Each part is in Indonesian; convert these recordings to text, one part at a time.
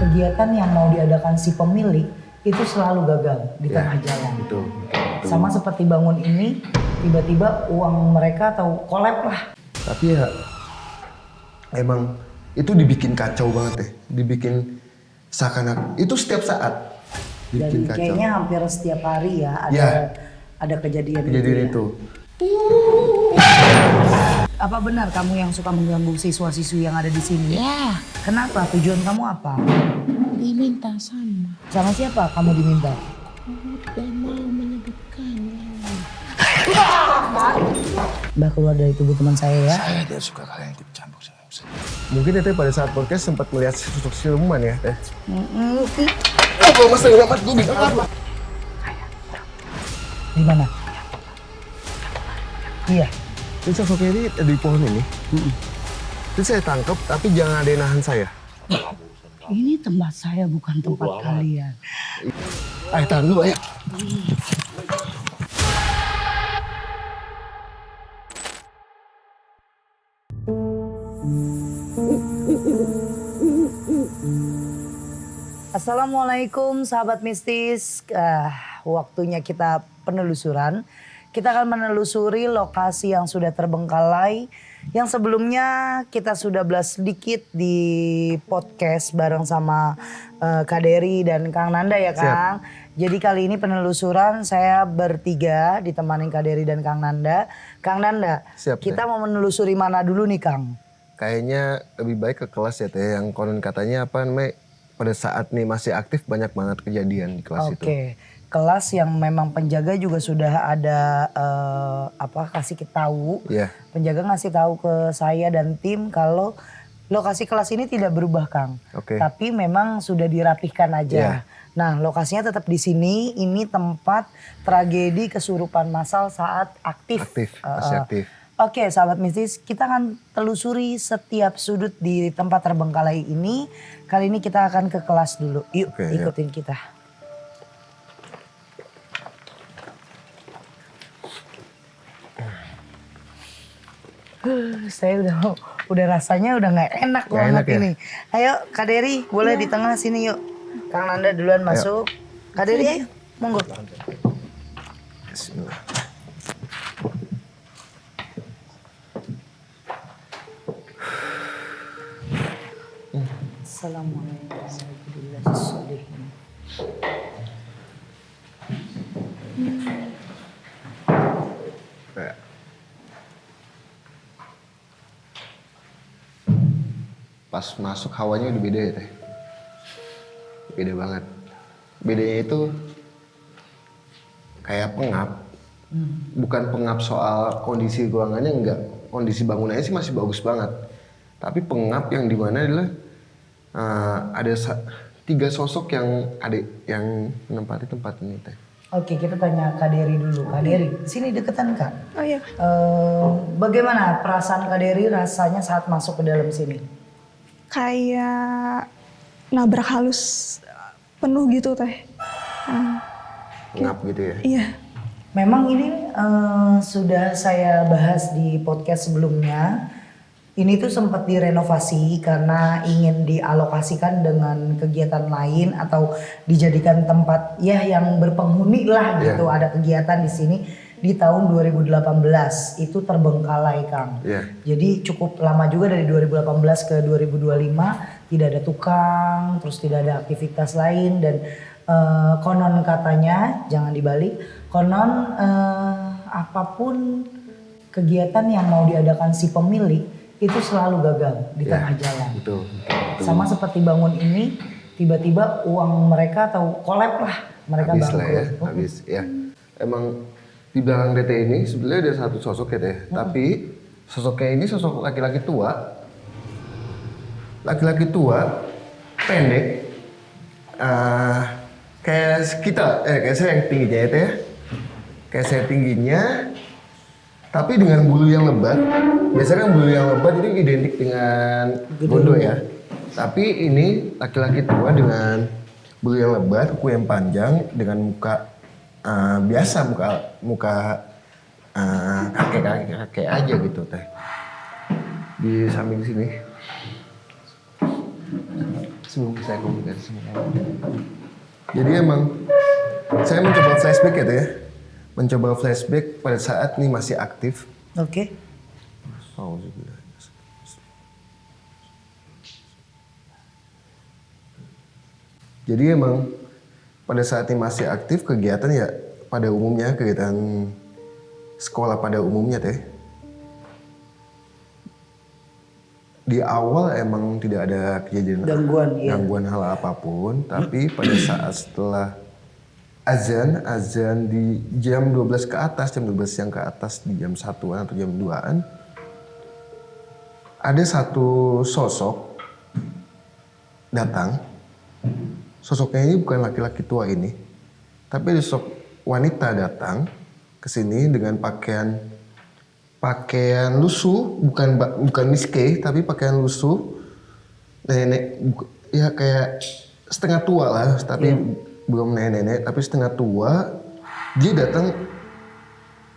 kegiatan yang mau diadakan si pemilik itu selalu gagal di tengah jalan. Betul. Sama seperti bangun ini, tiba-tiba uang mereka atau collab lah. Tapi ya emang itu dibikin kacau banget ya, dibikin seakan-akan itu setiap saat dibikin Jadi kacau. kayaknya hampir setiap hari ya ada kejadian itu. Apa benar kamu yang suka mengganggu siswa-siswi yang ada di sini? Ya, Kenapa? Tujuan kamu apa? diminta sama. Sama siapa kamu diminta? Tidak mau menyebutkan. Mbak keluar dari tubuh teman saya ya. Saya tidak suka kalian ikut campur sama urusan. Mungkin Teteh pada saat podcast sempat melihat sosok siluman ya Teh. Apa mas selamat gue bilang apa? Di mana? Iya. Ini sosoknya ini di pohon ini. Itu saya tangkap tapi jangan ada yang nahan saya. Ini tempat saya bukan tempat kalian. Ayo tahan dulu ayo. Assalamualaikum sahabat mistis. Waktunya kita penelusuran. Kita akan menelusuri lokasi yang sudah terbengkalai. Yang sebelumnya kita sudah belas sedikit di podcast bareng sama Kak Dery dan Kang Nanda ya Kang. Jadi kali ini penelusuran saya bertiga ditemani Kak Dery dan Kang Nanda. Kang Nanda, Siap, kita mau menelusuri mana dulu nih Kang? Kayaknya lebih baik ke kelas ya Teh, yang konon katanya apa namanya pada saat nih masih aktif banyak banget kejadian di kelas itu. Oke, kelas yang memang penjaga juga sudah ada kasih tahu. Iya. Penjaga ngasih tahu ke saya dan tim kalau lokasi kelas ini tidak berubah Kang. Oke. Tapi memang sudah dirapihkan aja. Iya. Nah, lokasinya tetap di sini. Ini tempat tragedi kesurupan massal saat aktif. Masih aktif. Oke, sahabat mistis, kita akan telusuri setiap sudut di tempat terbengkalai ini. Kali ini kita akan ke kelas dulu. Yuk, Oke, ikutin kita. Saya udah rasanya udah nggak enak Nggak banget enak ya? ini. Ayo, Kak Dery, boleh di tengah sini yuk. Kang Nanda duluan masuk. Kak Dery, ayo, monggo. Bismillah. Assalamualaikum warahmatullahi wabarakatuh. Kayak pas masuk hawanya udah beda ya Teh. Beda banget. Bedanya itu kayak pengap. Bukan pengap soal kondisi ruangannya, enggak. Kondisi bangunannya sih masih bagus banget. Tapi pengap yang dimana adalah ada 3 sosok yang menempati tempat ini Teh. Oke, kita tanya Kak Dery dulu. Kak Dery, sini deketan Kak. Oh iya. Bagaimana perasaan Kak Dery rasanya saat masuk ke dalam sini? Kayak nabrak halus penuh gitu teh. Pengap gitu ya. Iya. Memang ini sudah saya bahas di podcast sebelumnya. Ini tuh sempat direnovasi karena ingin dialokasikan dengan kegiatan lain atau dijadikan tempat ya yang berpenghuni lah gitu. Ada kegiatan di sini di tahun 2018 itu terbengkalai Kang. Jadi cukup lama juga dari 2018 ke 2025 tidak ada tukang, terus tidak ada aktivitas lain dan konon katanya jangan dibalik, konon apapun kegiatan yang mau diadakan si pemilik itu selalu gagal di tengah jalan. Betul. Sama seperti bangun ini, tiba-tiba uang mereka atau collab lah mereka Habis lah ya, bangkrut. habis ya. Emang di belakang DT ini sebenarnya ada satu sosok ya Teh. Tapi sosoknya ini sosok laki-laki tua. Laki-laki tua, pendek. Kayak kita, kayak saya yang tingginya ya Teh. Kayak saya tingginya, tapi dengan bulu yang lebat. Biasanya kan bulu yang lebat itu identik dengan bodoh ya. Tapi ini laki-laki tua dengan bulu yang lebat, kuku yang panjang, dengan muka biasa, muka kakek aja gitu Teh. Di samping sini. sebelum saya komunikasi sama kamu. Jadi emang saya mencoba flashback gitu ya. Mencoba flashback pada saat ini masih aktif. Oke. Jadi emang pada saat ini masih aktif kegiatan ya pada umumnya, kegiatan sekolah pada umumnya teh. Di awal emang tidak ada kejadian gangguan hal apapun, tapi pada saat setelah azan di jam 12 ke atas, jam 12 siang ke atas, di jam 1-an atau jam 2-an, ada satu sosok datang. Sosoknya ini bukan laki-laki tua ini, tapi ada sosok wanita datang ke sini dengan pakaian lusuh, bukan miske, tapi pakaian lusuh, nenek, ya kayak setengah tua lah, tapi belum nenek-nenek, tapi setengah tua. Dia datang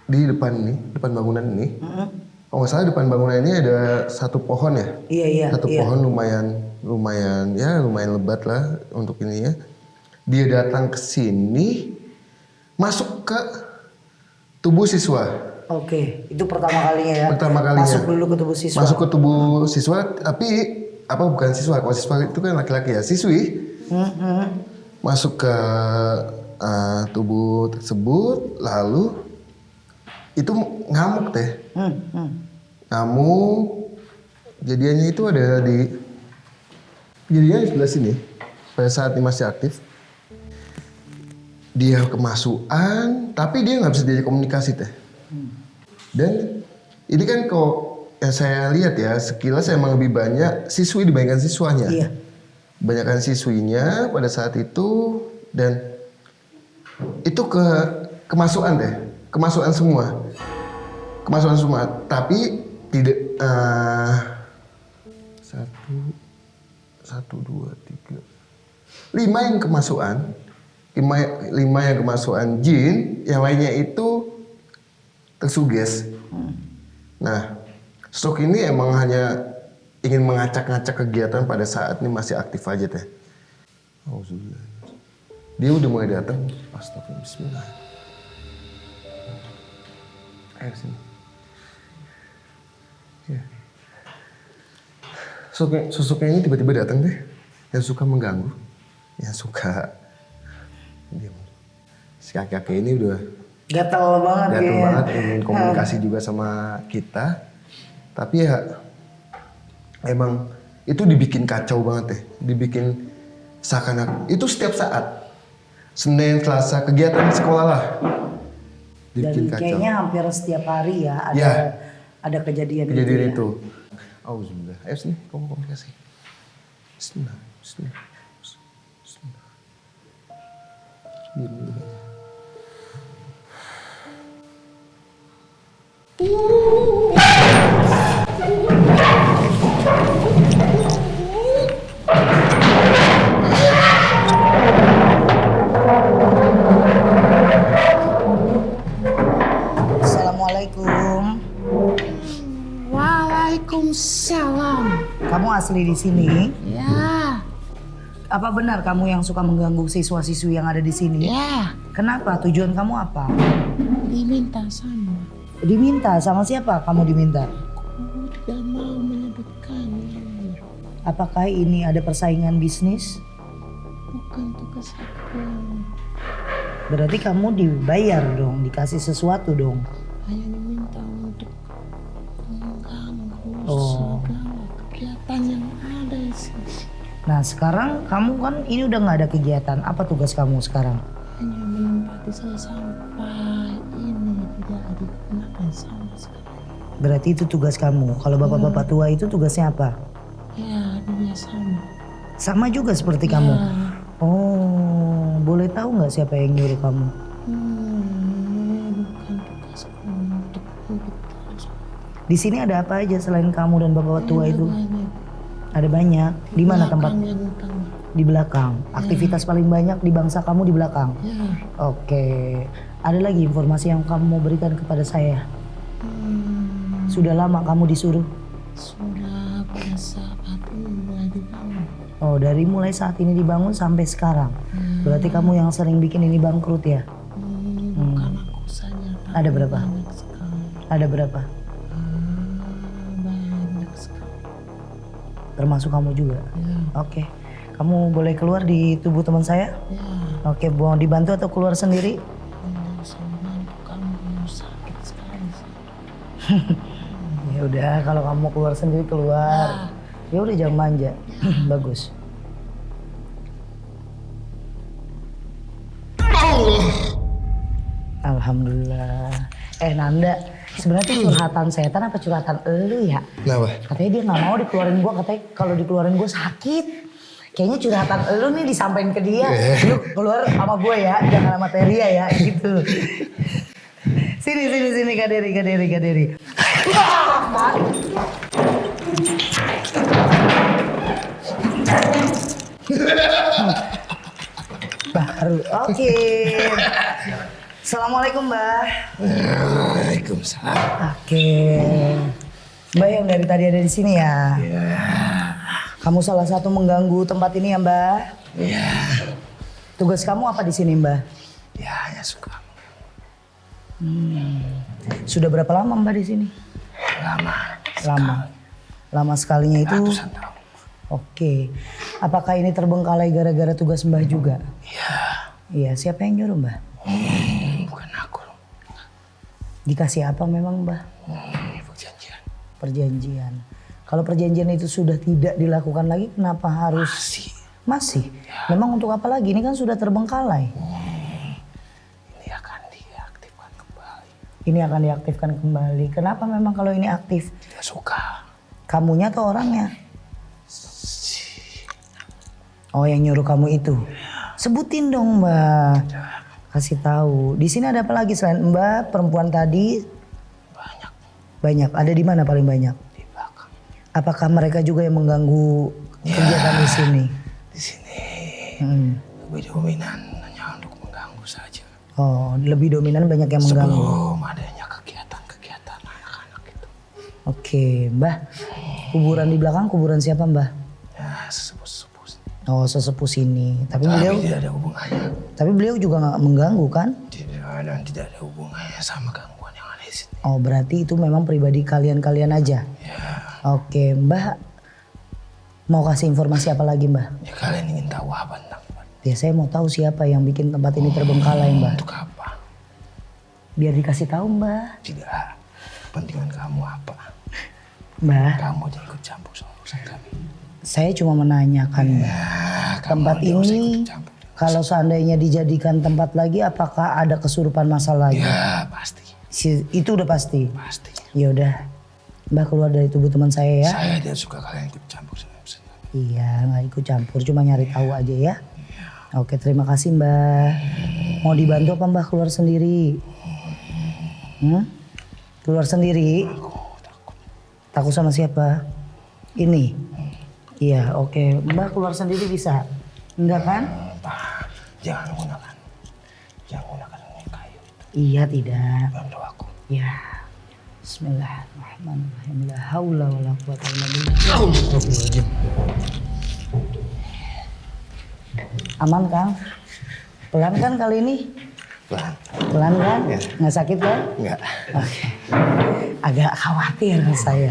di depan bangunan ini. Kalau nggak salah depan bangunan ini ada satu pohon ya. Iya. Satu pohon lumayan lebat lah untuk ini ya. Dia datang ke sini, masuk ke tubuh siswa. Oke, itu pertama kalinya ya. Pertama kalinya. Masuk dulu ke tubuh siswa. Masuk ke tubuh siswa, tapi bukan siswa. Kalau siswa itu kan laki-laki ya, siswi. Masuk ke tubuh tersebut, lalu itu ngamuk teh. Ngamuk. Kejadiannya itu ada kejadiannya di sebelah sini. Pada saat ini masih aktif. Dia kemasukan, tapi dia nggak bisa diajak komunikasi teh. Dan ini kan kalau yang saya lihat ya, sekilas emang lebih banyak siswi dibandingkan siswanya. Iya. Banyakkan siswinya pada saat itu, dan itu kemasukan deh, kemasukan semua, tapi tidak satu dua tiga lima yang kemasukan jin, yang lainnya itu tersuges. Nah, sosok ini emang hanya ingin mengacak-ngacak kegiatan pada saat ini masih aktif aja teh. Dia udah mulai datang. Astagfirullah, bismillah. Ayo sini. Ya. Sosoknya ini tiba-tiba datang deh. Yang suka mengganggu. Yang suka diam. Si kakek ini udah Gatel banget ingin komunikasi juga sama kita. Tapi ya emang itu dibikin kacau banget deh. Dibikin seakan-akan itu setiap saat. Senin, Selasa, kegiatan sekolah lah. Dan kayaknya hampir setiap hari ya ada kejadian itu. Auzubillah. Ayo sini, kamu komunikasi. Bismillah. Diam dulu. Assalamualaikum. Waalaikumsalam. Kamu asli di sini? Ya. Apa benar kamu yang suka mengganggu siswa-siswi yang ada di sini? Ya. Kenapa? Tujuan kamu apa? Diminta sama. Diminta sama siapa? Kamu diminta? Aku tidak mau menyebutkannya. Apakah ini ada persaingan bisnis? Bukan tugas aku. Berarti kamu dibayar dong, dikasih sesuatu dong. Hanya diminta untuk mengganggu segala kegiatan yang ada di sini. Nah sekarang kamu kan ini udah nggak ada kegiatan. Apa tugas kamu sekarang? Hanya menempati saya sampai ini tidak digunakan sama sekali. Berarti itu tugas kamu. Kalau bapak-bapak tua itu tugasnya apa? Ya, dia sama. Sama juga seperti kamu. Oh, boleh tahu nggak siapa yang nyuruh kamu? Bukan tugasku untuk begitu. Di sini ada apa aja selain kamu dan bapak tua itu? Banyak. Ada banyak. Di mana tempat? Yang utama. Di belakang. Aktivitas paling banyak di bangsa kamu di belakang. Ya. Oke. Ada lagi informasi yang kamu mau berikan kepada saya? Sudah lama kamu disuruh? Sudah pada saat ini mulai dibangun. Oh, dari mulai saat ini dibangun sampai sekarang. Berarti kamu yang sering bikin ini bangkrut ya? Bukan aku saja. Ada berapa? Banyak sekali. Ada berapa? Banyak sekali. Termasuk kamu juga? Ya. Oke. Kamu boleh keluar di tubuh teman saya? Ya. Oke, mau dibantu atau keluar sendiri? Tidak bisa membantu kamu sakit sekali. Ya udah, kalau kamu keluar sendiri keluar. Ya udah jangan manja. Bagus. Alhamdulillah. Nanda, sebenarnya itu curhatan setan apa curhatan elu ya? Kenapa? Katanya dia nggak mau dikeluarin gua, katanya kalau dikeluarin gua sakit. Kayaknya curhatan elu nih disampaikan ke dia. Lu keluar sama gua ya, jangan sama Teria ya, gitu. Sini Kak Deri. Baru, oke. Assalamualaikum Mbah. Waalaikumsalam. Oke. Mbak yang dari tadi ada di sini ya? Iya. Kamu salah satu mengganggu tempat ini ya Mbak? Iya. Tugas kamu apa di sini Mbak? Ya, hanya suka. Sudah berapa lama Mbak di sini? Lama. Lama sekalinya itu? Ratusan tahun. Oke. Apakah ini terbengkalai gara-gara tugas Mbah juga? Iya. Iya, siapa yang nyuruh Mbah? Bukan aku. Dikasih apa memang Mbah? Perjanjian. Perjanjian. Kalau perjanjian itu sudah tidak dilakukan lagi, kenapa harus? Masih? Memang untuk apa lagi? Ini kan sudah terbengkalai. Ini akan diaktifkan kembali. Ini akan diaktifkan kembali. Kenapa memang kalau ini aktif? Tidak suka. Kamunya atau orangnya? Oh, yang nyuruh kamu itu. Sebutin dong Mbak. Kasih tahu. Di sini ada apa lagi selain Mbak, perempuan tadi? Banyak. Ada di mana paling banyak? Di belakang. Apakah mereka juga yang mengganggu kegiatan di sini? Di sini lebih Hmm. dominan hanya untuk mengganggu saja. Oh, lebih dominan banyak yang mengganggu. Sebelum adanya kegiatan-kegiatan anak-anak itu. Oke, Mbah. Kuburan di belakang kuburan siapa Mbah? Ya, sesepuh-sesepuh. Oh, sesepuh sini. Tapi beliau tidak ada hubungannya. Tapi beliau juga nggak mengganggu kan? Tidak ada hubungannya sama gangguan yang ada di sini. Oh, berarti itu memang pribadi kalian-kalian aja. Ya, Oke, Mbah. Mau kasih informasi apa lagi, Mbah? ya kalian ingin tahu apa tentang tempat? Ya, saya mau tahu siapa yang bikin tempat ini terbengkalai, Mbah. Untuk apa? Biar dikasih tahu, Mbah. Tidak. Kepentingan kamu apa? Mbah, Kamu jangan ikut campur soal urusan kami. saya cuma menanyakan, Mbah. Ya, Tempat kamu tidak usah ini ikut campur. kalau seandainya dijadikan tempat lagi, apakah ada kesurupan masal lagi? Ya, pasti. Itu udah pasti. Pasti. Ya udah, Mbah keluar dari tubuh teman saya ya. Saya tidak suka kalian ikut campur sama urusan kami. Iya, nggak ikut campur, cuma nyari tahu aja ya. Oke, terima kasih Mbah. Mau dibantu apa Mbah keluar sendiri? Keluar sendiri? Takut sama siapa? Ini? Iya, oke. Mbah keluar sendiri bisa? Enggak kan? Pak, jangan gunakan kayu itu. Iya, tidak. Bantu aku. Ya. Bismillahirrahmanirrahim. La haula wala quwata illa billah. Aman Kang? Pelan kan kali ini? Pelan. Pelan kan? Ya. Nggak sakit kan? Enggak. Oke. Agak khawatir saya.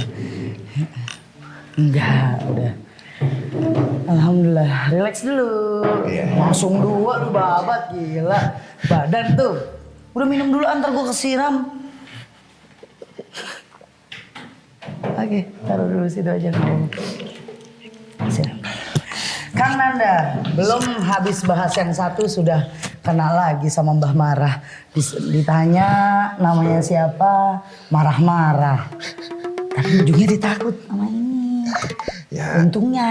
Enggak, udah. Alhamdulillah, relax dulu. Iya. Langsung dua lu babat, gila. Badan tuh. Udah minum dulu antar gua kesiram. Oke, taruh dulu situ aja. Sini. Kang Nanda, belum habis bahas yang satu sudah kenal lagi sama Mbah Marah. Ditanya namanya siapa, marah-marah. Tapi ujungnya ditakut sama ini. Ya, Untungnya.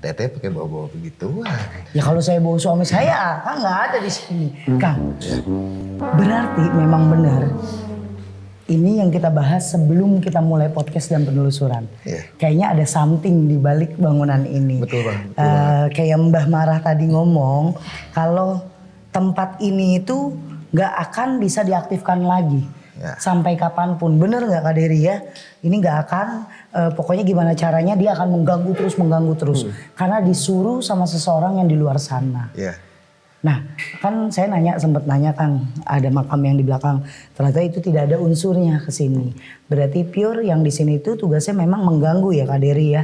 Teteh pakai bawa-bawa begituan. Ya kalau saya bawa suami saya, kan nggak ada di sini. Kang, berarti memang benar. Ini yang kita bahas sebelum kita mulai podcast dan penelusuran. Iya. Kayaknya ada something di balik bangunan ini. Betul, Bang. Kayak Mbah Marah tadi ngomong, kalau tempat ini itu nggak akan bisa diaktifkan lagi. Ya. Sampai kapanpun, bener nggak Kak Dery ya? Ini nggak akan, pokoknya gimana caranya dia akan mengganggu terus. Karena disuruh sama seseorang yang di luar sana. Ya. Nah, kan saya sempat nanya Kang, ada makam yang di belakang. Ternyata itu tidak ada unsurnya ke sini. Berarti pure yang di sini itu tugasnya memang mengganggu ya Kak Dery ya.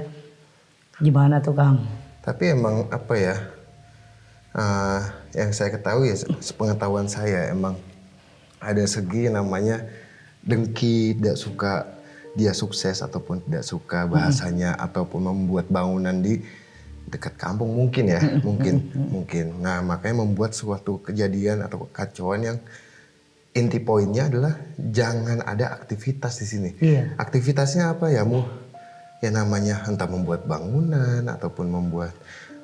Gimana tuh Kang? Tapi emang apa ya? Yang saya ketahui ya, sepengetahuan saya emang ada segi namanya dengki, tidak suka dia sukses ataupun tidak suka bahasanya ataupun membuat bangunan di dekat kampung mungkin ya, mungkin. Nah, makanya membuat suatu kejadian atau kekacauan yang inti poinnya adalah jangan ada aktivitas di sini. Iya. Aktivitasnya apa ya, ya namanya entah membuat bangunan ataupun membuat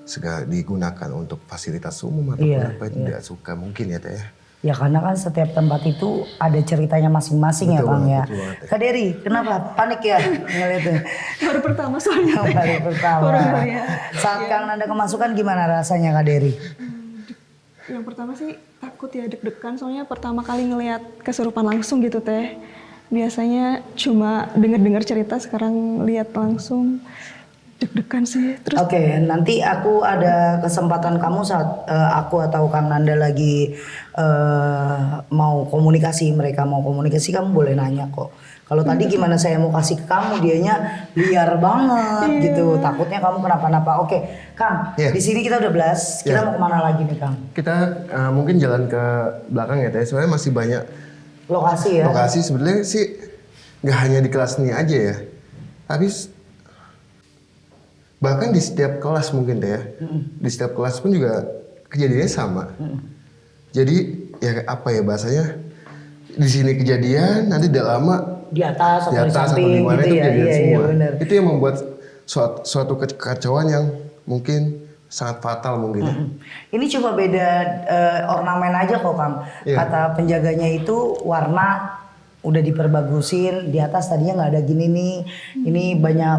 segala digunakan untuk fasilitas umum ataupun apa yang tidak suka mungkin ya Teh ya. Ya karena kan setiap tempat itu ada ceritanya masing-masing ya Betul Kang banget, ya. betul banget, ya. Kak Dery, kenapa panik ya ngeliatnya? Baru pertama soalnya. Baru pertama. Baru ngeliat. Saat Kang Nanda kemasukan gimana rasanya Kak Dery? Yang pertama sih takut ya, deg-degan soalnya pertama kali ngelihat kesurupan langsung gitu Teh. Biasanya cuma dengar-dengar cerita, sekarang lihat langsung deg-degan sih. Terus Oke, nanti aku ada kesempatan kamu saat aku atau Kang Nanda lagi mau komunikasi, mereka mau komunikasi, kamu boleh nanya kok. Kalau tadi gimana saya mau kasih ke kamu, dianya liar banget gitu. Takutnya kamu kenapa-napa. Oke, Kang, Iya. di sini kita udah belas. Kita mau kemana lagi nih Kang? Kita mungkin jalan ke belakang ya Teh. Sebenarnya masih banyak Lokasi ya? lokasi sebenarnya sih nggak hanya di kelas ini aja ya. Tapi bahkan di setiap kelas mungkin Teh ya. Di setiap kelas pun juga kejadiannya sama. Jadi ya apa ya bahasanya, di sini kejadian nanti tidak lama Di atas di atau di atas atau samping di mana gitu itu ya? kejadian Iya, semua. benar. Itu yang membuat suatu kekacauan yang mungkin sangat fatal mungkin ya. Ini cuma beda ornamen aja kok Kang. Iya. Kata penjaganya itu warna udah diperbagusin, di atas tadinya nggak ada gini nih. Ini banyak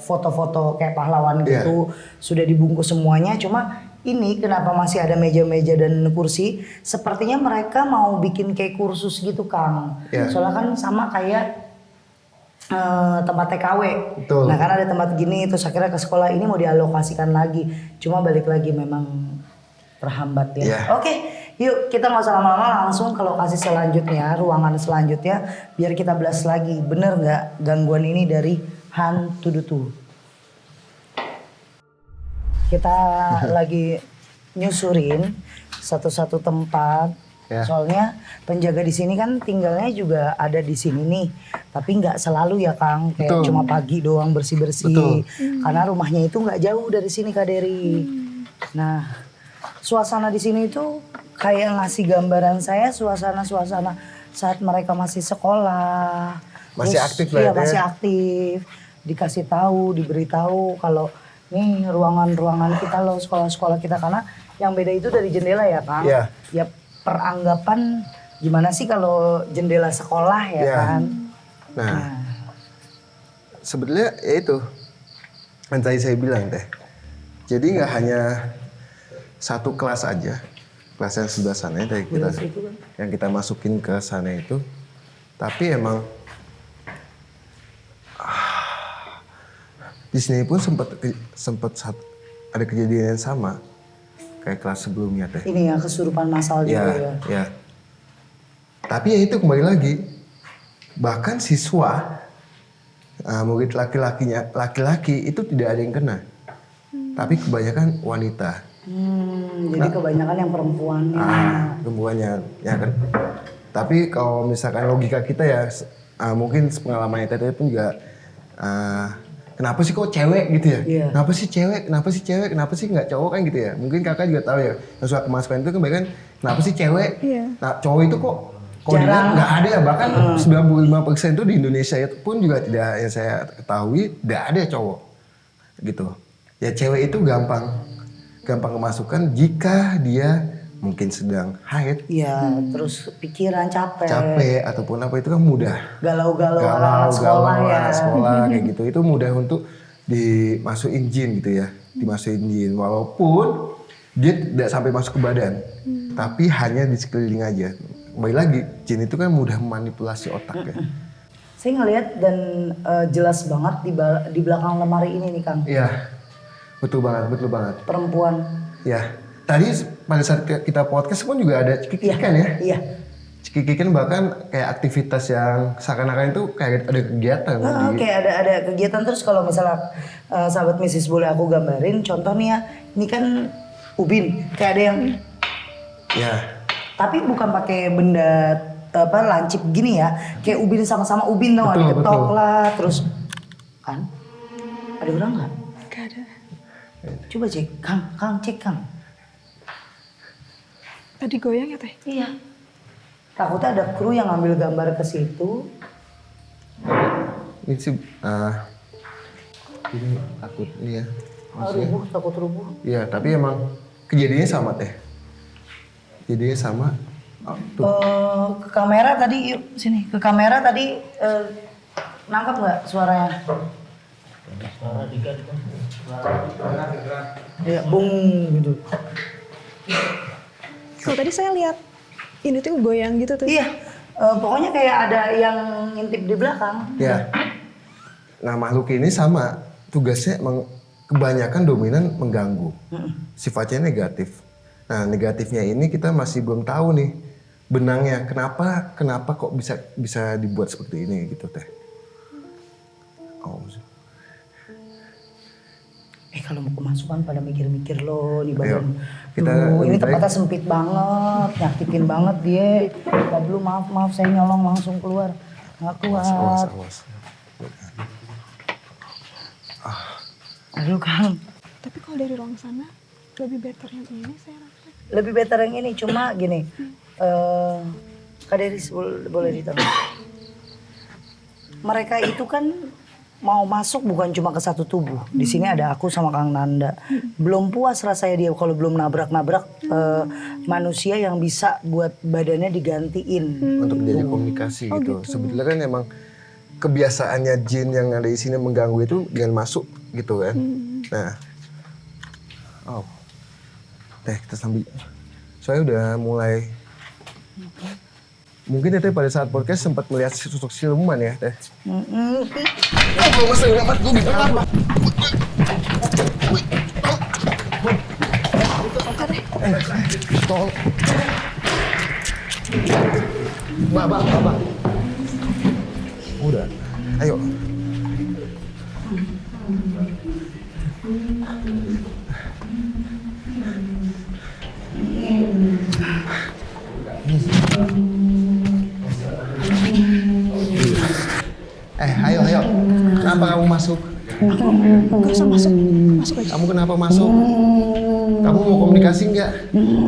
foto-foto kayak pahlawan gitu, sudah dibungkus semuanya. Cuma ini kenapa masih ada meja-meja dan kursi? Sepertinya mereka mau bikin kayak kursus gitu Kang. Iya. Soalnya kan sama kayak tempat TKW. Betul. Nah kan ada tempat gini, terus akhirnya ke sekolah ini mau dialokasikan lagi. Cuma balik lagi memang terhambat ya. Iya. Oke, yuk kita nggak usah lama-lama, langsung ke lokasi selanjutnya, ruangan selanjutnya, biar kita belas lagi. Bener nggak gangguan ini dari hantu dutu? Kita lagi nyusurin satu-satu tempat. Ya. Soalnya penjaga di sini kan tinggalnya juga ada di sini nih, tapi nggak selalu ya Kang, kayak Betul. cuma pagi doang bersih-bersih. Betul. Karena rumahnya itu nggak jauh dari sini Kak Dery. Nah, suasana di sini itu kayak ngasih gambaran saya suasana-suasana saat mereka masih sekolah. Masih Terus, aktif lah iya, ya, Teh. masih aktif. Dikasih tahu, diberitahu kalau nih ruangan-ruangan kita loh, sekolah-sekolah kita, karena yang beda itu dari jendela ya Kang. Iya. Ya peranggapan gimana sih kalau jendela sekolah ya Iya. kan. Nah, sebenarnya ya itu yang tadi saya bilang Teh. Jadi nggak hanya satu kelas aja, kelas yang sebelah sana yang tadi kita, yang kita masukin ke sana itu, tapi emang di sini pun sempat ada kejadian yang sama kayak kelas sebelumnya Teh. Ini ya kesurupan massal juga ya. Ya. Tapi ya itu kembali lagi, bahkan siswa, murid laki-laki itu tidak ada yang kena, tapi kebanyakan wanita. Jadi kebanyakan yang perempuannya. Perempuannya, ya kan. Tapi kalau misalkan logika kita ya, mungkin pengalaman Teteh pun juga, kenapa sih kok cewek gitu ya? Iya. Kenapa sih cewek? Kenapa sih cewek? Kenapa sih nggak cowok kan gitu ya? Mungkin kakak juga tahu ya, yang suka kemasukan itu kan bahkan kenapa sih cewek? Iya. Nah, cowok itu kok Jarang. dilihat nggak ada, bahkan 95% itu di Indonesia itu pun juga tidak, yang saya ketahui tidak ada cowok gitu. Ya cewek itu gampang kemasukan jika dia mungkin sedang haid, Iya, terus pikiran capek. ataupun apa itu kan mudah. Galau-galau anak sekolah ya. anak sekolah kayak gitu, itu mudah untuk dimasukin jin gitu ya, dimasukin jin walaupun dia tidak sampai masuk ke badan, tapi hanya di sekeliling aja. kembali lagi, jin itu kan mudah memanipulasi otak ya. Saya ngelihat dan jelas banget di belakang lemari ini nih Kang. Iya, betul banget. Perempuan. Ya, tadi pada saat kita podcast pun juga ada cekikikan ya. Iya. Cekikikan bahkan kayak aktivitas yang seakan-akan itu kayak ada kegiatan. Kayak ada kegiatan terus kalau misalnya sahabat Mrs. boleh aku gambarin contoh nih ya, ini kan ubin kayak ada yang Ya, tapi bukan pakai benda lancip gini ya, kayak ubin sama-sama ubin tau nggak, diketok betul. lah terus kan ada orang nggak? Gak ada. Coba cek, Kang cek Kang. Tadi goyang ya teh? Iya. Takutnya ada kru yang ngambil gambar ke situ. ini sih ini takut iya. Rubuh, takut rubuh. Iya, tapi emang kejadiannya sama teh. Kejadiannya sama. Ke kamera tadi, yuk sini. Ke kamera tadi nangkap nggak suaranya? Iya, bung gitu. Kalau tadi saya lihat ini tuh goyang gitu tuh. Iya, pokoknya kayak ada yang ngintip di belakang. Ya. Nah, makhluk ini sama. Tugasnya emang kebanyakan dominan mengganggu. Sifatnya negatif. Nah, negatifnya ini kita masih belum tahu nih benangnya. Kenapa kok bisa dibuat seperti ini gitu teh. Oh. Kalau mau kemasukan pada mikir-mikir lo di Ayo, badan. kita Ini lebih tempatnya baik- sempit banget, nyakitin banget dia. Dulu maaf saya nyolong langsung keluar. Nggak kuat. Awas. Aduh Kang, Tapi kalau dari ruang sana lebih better yang ini saya rasa. lebih better yang ini. Cuma gini, Kak Deris boleh ditanya. Mereka itu kan mau masuk bukan cuma ke satu tubuh. Di sini ada aku sama Kang Nanda. Belum puas rasanya dia kalau belum nabrak-nabrak manusia yang bisa buat badannya digantiin. Untuk jadi komunikasi gitu. Sebetulnya kan emang kebiasaannya jin yang ada di sini mengganggu itu dengan masuk gitu kan. Nah, teh kita sambil. Soalnya udah mulai. Mungkin Teh pada saat podcast sempat melihat sosok siluman ya Teh. Kalau mas selamat gue bisa apa? Tol. Mbak. Udah. Ayo. Ayo. Kenapa kamu masuk? Gak usah masuk aja. Kamu kenapa masuk? Kamu mau komunikasi nggak?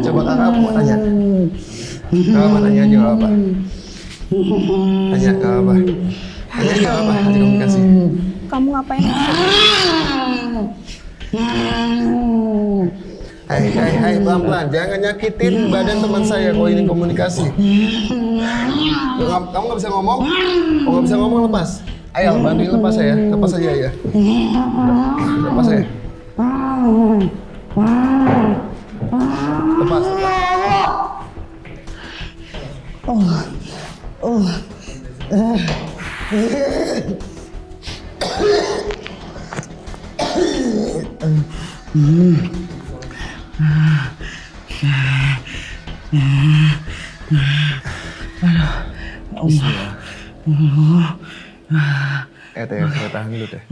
Coba kakak mau tanya. Kakak tanya aja nggak apa? Tanya nggak apa? Tanya nggak apa? Nanti komunikasi. Kamu ngapain? Hai, pelan-pelan. Jangan nyakitin badan teman saya kalau ini komunikasi. Kamu nggak bisa ngomong? Kalau nggak bisa ngomong lepas. Ayo, bantuin lepas saya. Lepas aja ya. Lepas saya. Lepas. Teh, saya tahan dulu Teh.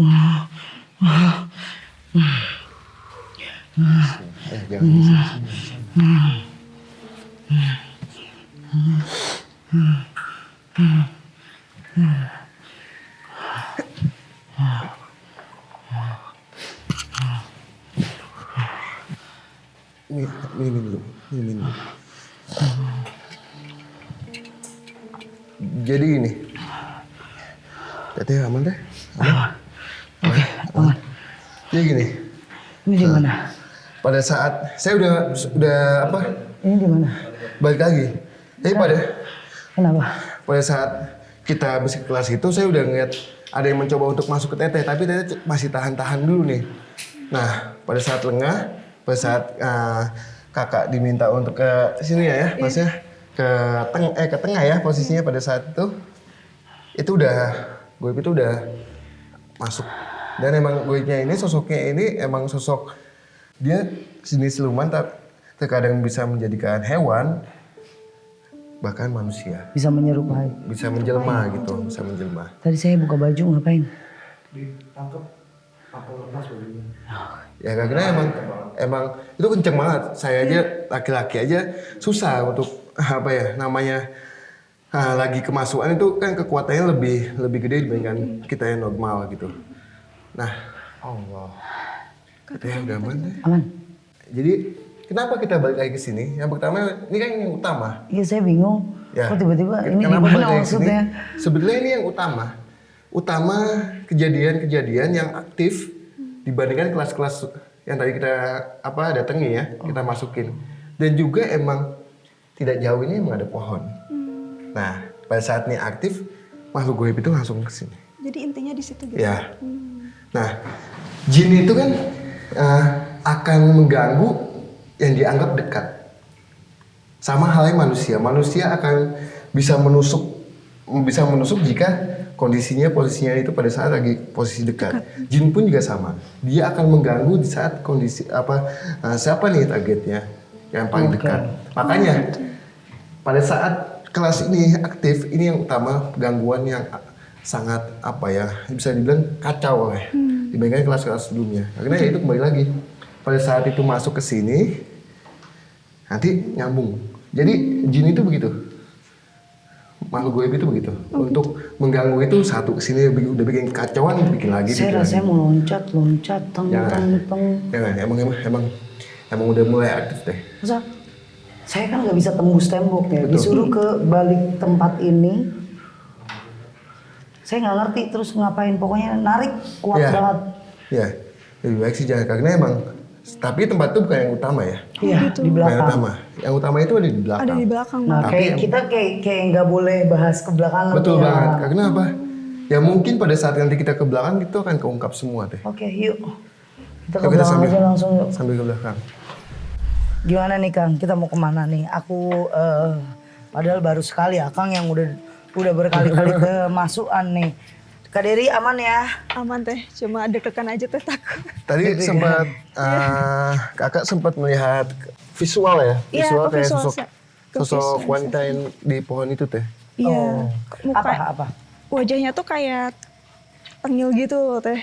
Jangan di sini. Minum dulu. Jadi gini. Teteh aman Teh? Aman. Jadi gini. Ini di mana? Pada saat saya udah apa? Ini di mana? Balik lagi. Jadi Kenapa? pada saat kita habis ke kelas itu saya udah ngeliat ada yang mencoba untuk masuk ke Teteh, tapi Teteh masih tahan-tahan dulu nih. Nah, pada saat lengah, pada saat kakak diminta untuk ke sini ya, Masnya. ke tengah ya posisinya pada saat itu goib itu udah masuk. Dan emang goibnya ini sosoknya ini emang sosok dia jenis siluman terkadang bisa menjadikan hewan bahkan manusia. Bisa menyerupai. Bisa menjelma gitu, bisa menjelma. Tadi saya buka baju ngapain? Ditangkap atau lepas bajunya. Ya karena emang itu kenceng banget. Saya aja laki-laki aja susah untuk apa ya namanya lagi kemasukan itu kan kekuatannya lebih gede dibandingkan kita yang normal gitu. Nah, Allah. Katanya udah aman deh. Aman. Jadi kenapa kita balik lagi ke sini? Yang pertama ini kan yang utama. Iya saya bingung. Ya. Kok tiba-tiba ini Kenapa gimana balik lagi ke sini? maksudnya? Sebetulnya ini yang utama. Utama kejadian-kejadian yang aktif dibandingkan kelas-kelas yang tadi kita datangi ya, kita masukin. Dan juga emang tidak jauh ini emang ada pohon. Nah, pada saat ini aktif, makhluk goib itu langsung ke sini. Jadi intinya di situ gitu. Ya. Nah, jin itu kan akan mengganggu yang dianggap dekat. Sama halnya manusia. Manusia akan bisa menusuk jika posisinya itu pada saat lagi posisi dekat. Jin pun juga sama. Dia akan mengganggu di saat kondisi siapa nih targetnya yang paling dekat. Makanya pada saat kelas ini aktif, ini yang utama gangguan yang sangat bisa dibilang kacau ya dibandingkan kelas-kelas sebelumnya. Karena ya itu kembali lagi pada saat itu masuk ke sini nanti nyambung. Jadi jin itu begitu, makhluk goib itu begitu. Untuk mengganggu itu satu kesini udah bikin kacauan, bikin lagi. Saya rasanya mau loncat, teng. Jangan, emang udah mulai aktif deh. Masa saya kan nggak bisa tembus tembok ya, Betul. disuruh ke balik tempat ini. Saya nggak ngerti terus ngapain, pokoknya narik kuat banget. Ya, lebih baik sih jangan karena emang. Tapi tempat itu bukan yang utama ya. Iya, di Bukan yang belakang. utama. Yang utama itu ada di belakang. Ada di belakang. Nah, Tapi kita kayak nggak boleh bahas ke belakang. Betul ya. banget. Karena apa? Ya mungkin pada saat nanti kita ke belakang itu akan keungkap semua deh. Oke, yuk. Kita ke Yuk, belakang aja langsung yuk. sambil ke belakang. Gimana nih Kang? Kita mau kemana nih? Aku padahal baru sekali ya Kang yang udah berkali-kali kemasukan nih. Kak Dery aman ya? Aman teh, cuma deg-degan aja teh takut. Tadi sempat kakak sempat melihat visual ya, Iya, visual ke kayak visual, ke sosok visual. wanita yang di pohon itu teh. Iya. Muka, Apa? wajahnya tuh kayak tengil gitu teh.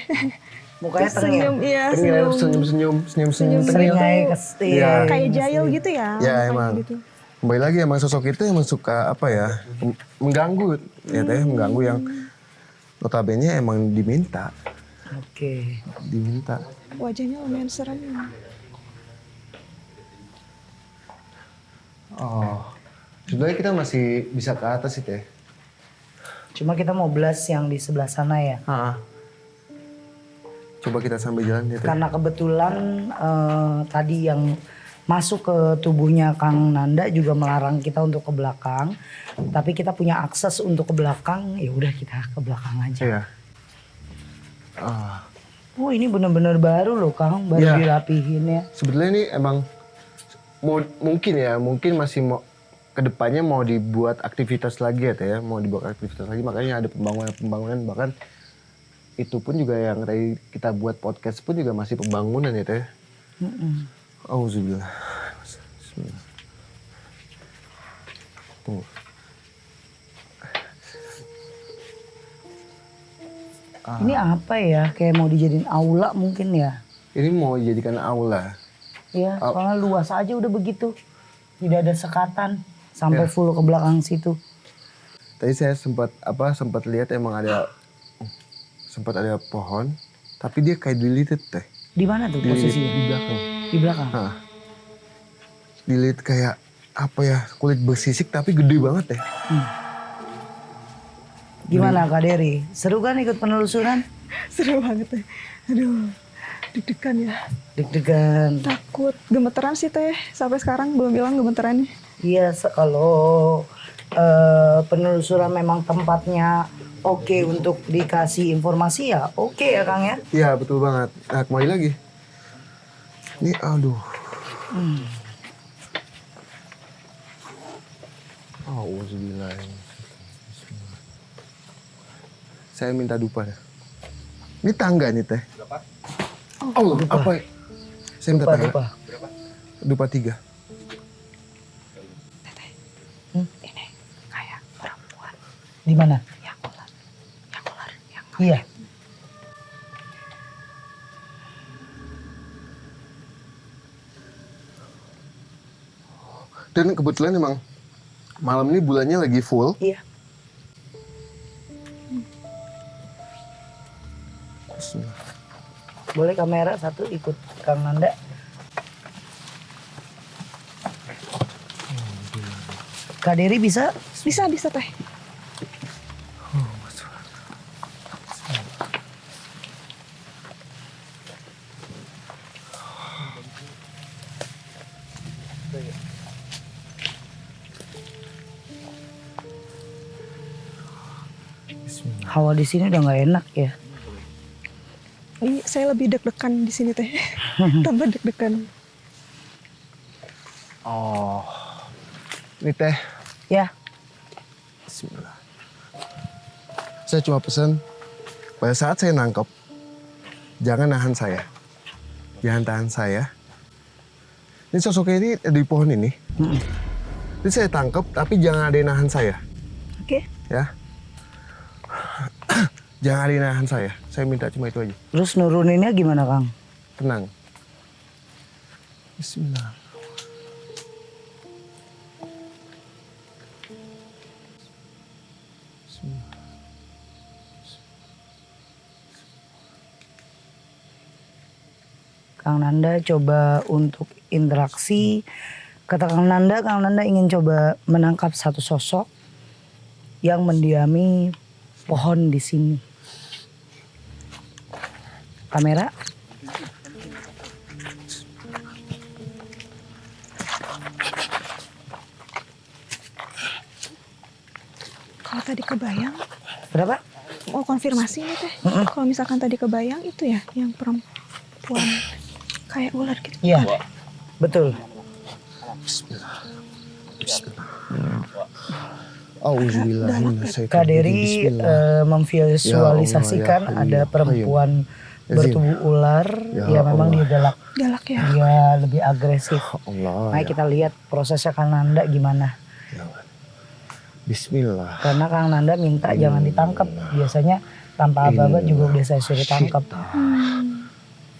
Mukanya Terus tengil. senyum, iya Tengil, senyum. senyum. Sering gitu. aja Iya. Kayak jahil gitu ya. Ya mukanya emang. Gitu. Kembali lagi emang sosok itu emang suka mengganggu ya teh, mengganggu yang notabene emang diminta. Oke. Wajahnya lumayan serem. Oh, sebenarnya kita masih bisa ke atas sih teh. Cuma kita mau belas yang di sebelah sana ya. Coba kita sambil jalan ya teh. Karena kebetulan tadi yang masuk ke tubuhnya Kang Nanda juga melarang kita untuk ke belakang. Tapi kita punya akses untuk ke belakang, ya udah kita ke belakang aja. Iya. Oh ini bener-bener baru loh Kang, baru Iya. dirapihin ya. Sebetulnya ini emang mungkin masih mau kedepannya mau dibuat aktivitas lagi ya teh ya, mau dibuat aktivitas lagi makanya ada pembangunan bahkan itu pun juga yang tadi kita buat podcast pun juga masih pembangunan ya teh. Auzubillah. Bismillah. Tunggu. Ini apa ya? Kayak mau dijadiin aula mungkin ya? Ini mau dijadikan aula. Iya, soalnya luas aja udah begitu. Tidak ada sekatan sampai Ya. full ke belakang situ. Tadi saya sempat lihat emang sempat ada pohon, tapi dia kayak dililit teh. Di mana tuh Dililit posisinya? di belakang. Di belakang. Dililit kayak kulit bersisik tapi gede banget teh. Gimana Kak Dery? Seru kan ikut penelusuran? Seru banget teh. Aduh, deg-degan ya. Deg-degan. Takut, gemeteran sih teh. Sampai sekarang belum hilang gemeterannya. Iya, kalau penelusuran memang tempatnya oke untuk dikasih informasi ya oke ya Kang ya. Iya betul banget. Nah kembali lagi. Ini aduh. Auzubillah. Saya minta dupa ya. Ini tangga nih teh. Berapa? Allah, dupa. apa? Saya minta tangga. Dupa. Dupa 3. Ini kayak perempuan Di mana? yang ular. Yang Iya. Dan kebetulan emang malam ini bulannya lagi full. Iya. Bismillah. Boleh kamera satu ikut Kang Nanda. Kak Dery bisa? Bisa teh. Hawa di sini udah nggak enak ya. Ini saya lebih deg-degan di sini teh. Tambah deg-degan. Oh. Ini teh. Ya. Bismillah. Saya cuma pesan pada saat saya nangkep, jangan nahan saya. Jangan tahan saya. Ini sosoknya ini di pohon ini. Ini saya tangkep, tapi jangan ada yang nahan saya. Oke. Ya. Jangan ada yang nahan saya. Saya minta cuma itu aja. Terus nuruninnya gimana Kang? Tenang. Bismillah. Kang Nanda coba untuk interaksi. Kata Kang Nanda ingin coba menangkap satu sosok yang mendiami pohon di sini. Kamera. Kalau tadi kebayang, Berapa? mau konfirmasi nih teh. Kalau misalkan tadi kebayang itu ya yang perempuan kayak ular gitu. Iya. Betul. Bismillah. Bismillah. Auzubillah. Kak Dery memvisualisasikan Ya Allah, ya ada Qayyum. perempuan Ya bertubuh ular. Ya Ya memang Allah. dia galak. Galak ya. Dia lebih agresif. Allah. Nah ya. kita lihat prosesnya Kang Nanda gimana. Bismillah. Karena Kang Nanda minta jangan ditangkap. Biasanya tanpa aba-aba juga udah saya suruh tangkap.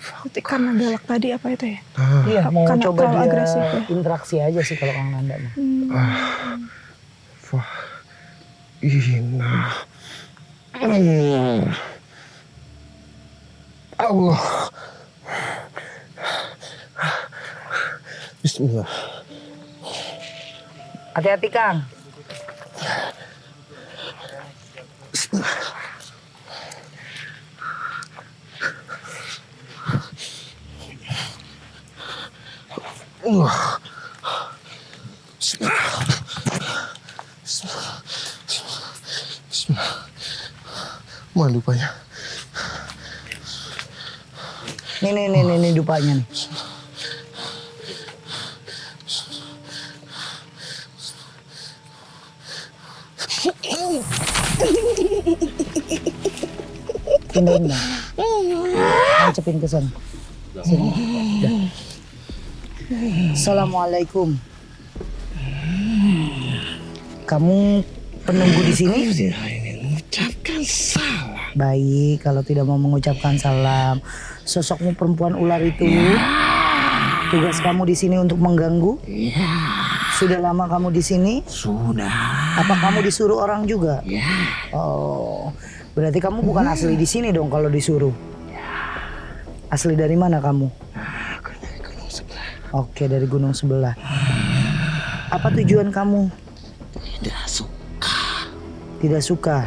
Berarti karena galak tadi apa itu ya? Iya mau Karena coba terlalu dia agresif ya? interaksi aja sih kalau Kang Nanda mah. Fah. Inna. Allah. Bismillah. Hati-hati Kang. Allah. Bismillah. Bismillah. Bismillah. Mana lupanya? Nih dupanya nih. Pindahin dong. Lancepin ke sana. Sini. Dah. Assalamualaikum. Kamu penunggu di sini? Mengucapkan salam. Baik, kalau tidak mau mengucapkan salam. Sosokmu perempuan ular itu. Tugas kamu di sini untuk mengganggu? Ya, Sudah lama kamu di sini? sudah. Apa kamu disuruh orang juga? Ya, Oh, berarti kamu bukan asli di sini dong kalau disuruh. Asli dari mana kamu? aku dari gunung sebelah. Oke, dari gunung sebelah. Apa tujuan kamu? Tidak suka. Tidak suka.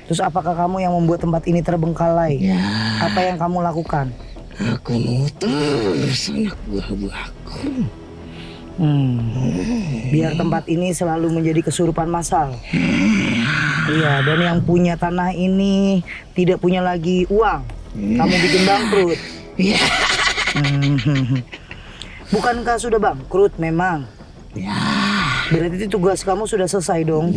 Terus apakah kamu yang membuat tempat ini terbengkalai? Ya, Apa yang kamu lakukan? aku mengutus anak buah-buahku. Biar tempat ini selalu menjadi kesurupan massal. Iya, dan yang punya tanah ini tidak punya lagi uang. Kamu bikin bangkrut. Ya, Bukankah sudah bangkrut memang? ya, Berarti tugas kamu sudah selesai dong?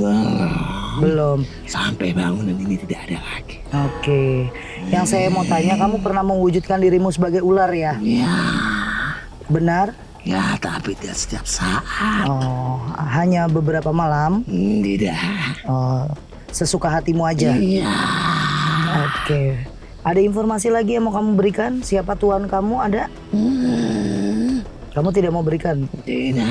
Belum. Sampai bangunan ini tidak ada lagi. Oke. Yang saya mau tanya, kamu pernah mewujudkan dirimu sebagai ular ya? Ya, Benar? ya tapi tidak setiap saat. Oh, hanya beberapa malam? Tidak. Oh, sesuka hatimu aja? Iya. Oke. Ada informasi lagi yang mau kamu berikan? Siapa Tuhan kamu ada? Kamu tidak mau berikan? Tidak,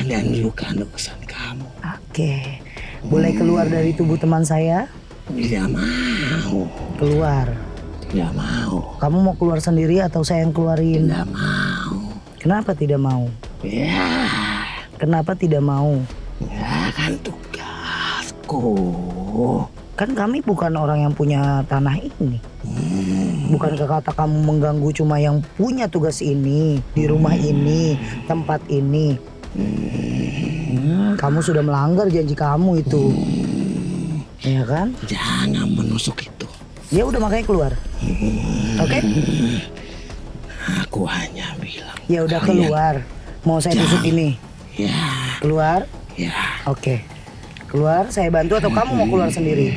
dan bukan urusan kamu. Oke. Boleh keluar dari tubuh teman saya? Tidak mau. Keluar. Tidak mau. Kamu mau keluar sendiri atau saya yang keluarin? Tidak mau. Kenapa tidak mau? Ya, Kenapa tidak mau? ya kan tugasku. Kan kami bukan orang yang punya tanah ini. Bukankah kata kamu mengganggu cuma yang punya tugas ini, di rumah ini, tempat ini? Kamu sudah melanggar janji kamu itu. Iya kan? Jangan menusuk itu. Ya udah makanya keluar. Oke? Aku hanya bilang. Ya udah kalian- keluar. Mau saya tusuk ini? Ya, Keluar? ya. Oke. Keluar, saya bantu atau kamu mau keluar sendiri?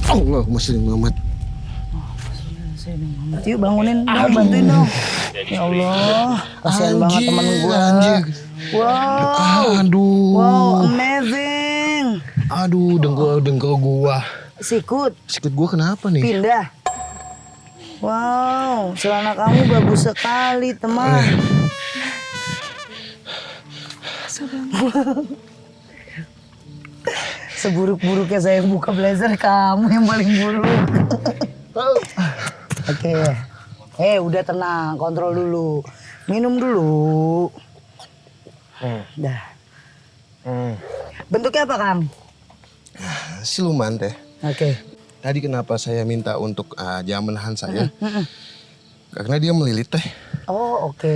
Allahumma sholli Muhammad. Yuk bangunin dong, bantuin dong. Ya Allah, kasihan banget temen gua. Wow, Aduh. wow, amazing. Aduh, dengkul gua. Sikut, Sikut gua kenapa nih? pindah. Wow, celana kamu bagus sekali teman. Seburuk-buruknya saya buka blazer, kamu yang paling buruk. Oke. Udah tenang, kontrol dulu. Minum dulu. Dah. Bentuknya apa, Kang? Siluman teh. Oke. Tadi kenapa saya minta untuk jam menahan saya? Karena dia melilit teh. Oh, oke.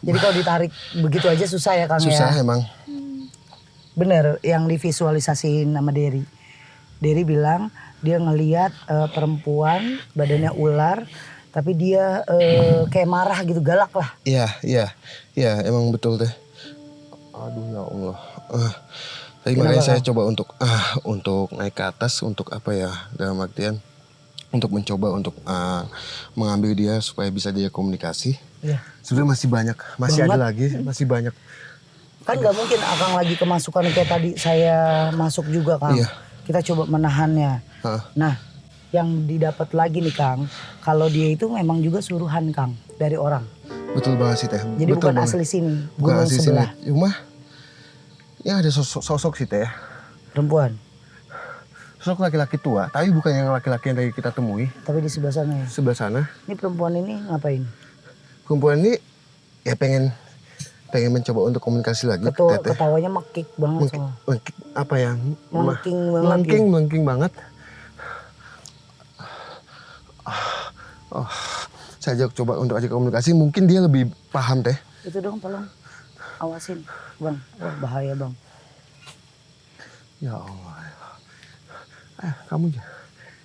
Jadi kalau ditarik begitu aja susah ya, Kang Susah ya? emang. Bener, yang divisualisasiin sama Derry. Derry bilang dia ngeliat perempuan badannya ular, tapi dia kayak marah gitu, galak lah. Iya, emang betul teh. Aduh ya Allah. Tapi makanya saya coba untuk naik ke atas, untuk apa ya, dalam artian untuk mencoba untuk mengambil dia supaya bisa dia komunikasi. Iya. Sebenarnya masih banyak, masih ada lagi, masih banyak. Kan nggak mungkin Akang lagi kemasukan kayak tadi saya masuk juga, Kang. Iya. Kita coba menahannya. Hah. Nah, yang didapat lagi nih, Kang, kalau dia itu memang juga suruhan, Kang, dari orang. Betul banget sih teh. Jadi Betul bukan banget. asli sini, Bukan gunung asli sini. sebelah. Cuma ya ada sosok sih teh. Perempuan, Sosok laki-laki tua, tapi bukan yang laki-laki yang tadi kita temui tapi di sebelah sana ya. sebelah sana. Ini perempuan ini ngapain? Perempuan ini ya pengen mencoba untuk komunikasi lagi. Teteh. Ketawanya mekik banget soalnya. Apa ya? Melengking banget ya. Melengking banget. Saya ajak coba untuk ajak komunikasi, mungkin dia lebih paham teh. Itu dong tolong awasin, Bang. Wah, bahaya, Bang. Ya Allah. Kamu aja.